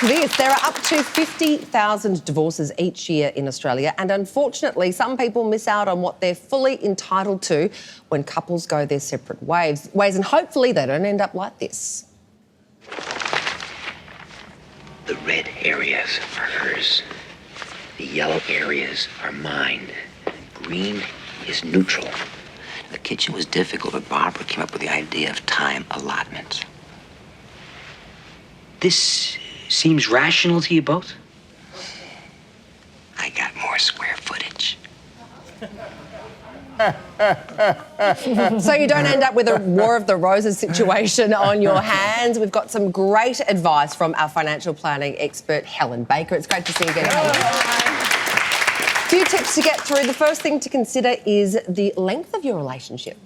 this. There are up to 50,000 divorces each year in Australia, and unfortunately, some people miss out on what they're fully entitled to when couples go their separate ways, and hopefully they don't end up like this. The red areas are hers. The yellow areas are mine. Green is neutral. The kitchen was difficult, but Barbara came up with the idea of time allotment. This seems rational to you both? I got more square footage. So you don't end up with a War of the Roses situation on your hands. We've got some great advice from our financial planning expert, Helen Baker. It's great to see you again, Helen. A few tips to get through. The first thing to consider is the length of your relationship.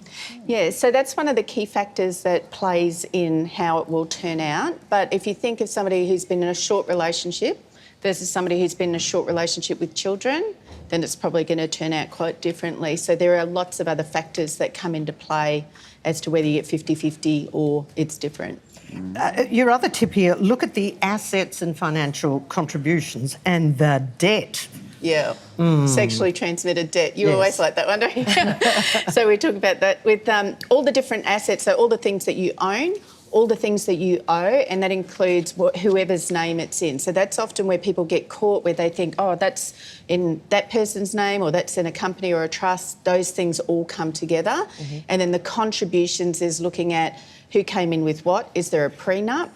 Yeah, so that's one of the key factors that plays in how it will turn out. But if you think of somebody who's been in a short relationship versus somebody who's been in a short relationship with children, then it's probably going to turn out quite differently. So there are lots of other factors that come into play as to whether you get 50-50 or it's different. Your other tip here, look at the assets and financial contributions and the debt. Yeah, sexually transmitted debt. You always like that one, don't you? So we talk about that with all the different assets, so all the things that you own, all the things that you owe, and that includes whoever's name it's in. So that's often where people get caught, where they think, oh, that's in that person's name or that's in a company or a trust. Those things all come together. And then the contributions is looking at who came in with what. Is there a prenup?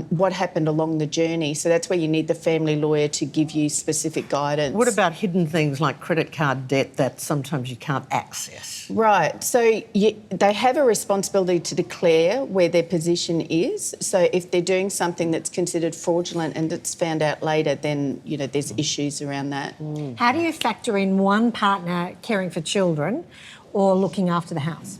What happened along the journey. So that's where you need the family lawyer to give you specific guidance. What about hidden things like credit card debt that sometimes you can't access? Right. So they have a responsibility to declare where their position is. So if they're doing something that's considered fraudulent and it's found out later, then, you know, there's issues around that. How do you factor in one partner caring for children or looking after the house?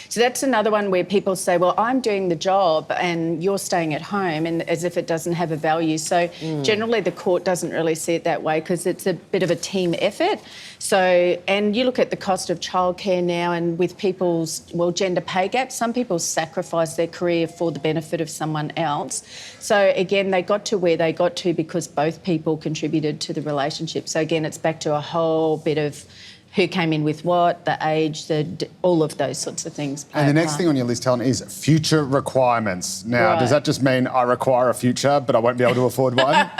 So that's another one where people say, well, I'm doing the job and you're staying at home, and as if it doesn't have a value. So generally the court doesn't really see it that way because it's a bit of a team effort. So, and you look at the cost of childcare now, and with people's, gender pay gap, some people sacrifice their career for the benefit of someone else. So again, they got to where they got to because both people contributed to the relationship. So again, it's back to a whole bit of who came in with what, the age, all of those sorts of things. And the next thing on your list, Helen, is future requirements. Now, does that just mean I require a future but I won't be able to afford one?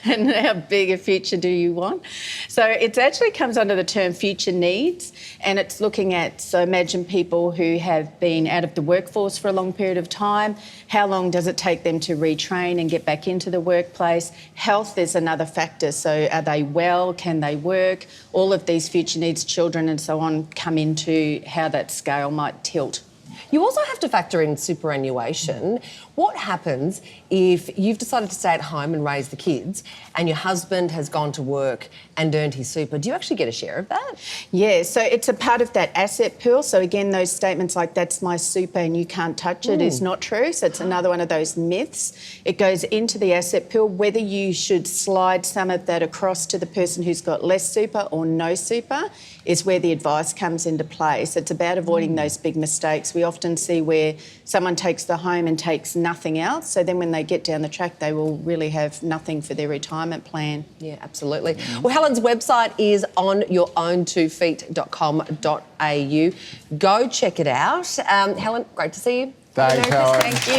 And how big a future do you want? So it actually comes under the term future needs, and it's looking at, so imagine people who have been out of the workforce for a long period of time. How long does it take them to retrain and get back into the workplace? Health is another factor. So are they well? Can they work? All of these future needs, children and so on, come into how that scale might tilt. You also have to factor in superannuation. What happens if you've decided to stay at home and raise the kids and your husband has gone to work and earned his super? Do you actually get a share of that? Yeah, so it's a part of that asset pool. So again, those statements like that's my super and you can't touch it is not true. So it's another one of those myths. It goes into the asset pool. Whether you should slide some of that across to the person who's got less super or no super is where the advice comes into play. So it's about avoiding those big mistakes. We often see where someone takes the home and takes nothing else. So then when they get down the track, they will really have nothing for their retirement plan. Yeah, absolutely. Well, Helen's website is on yourown2feet.com.au. Go check it out. Helen, great to see you. Thanks, Helen. Thank you.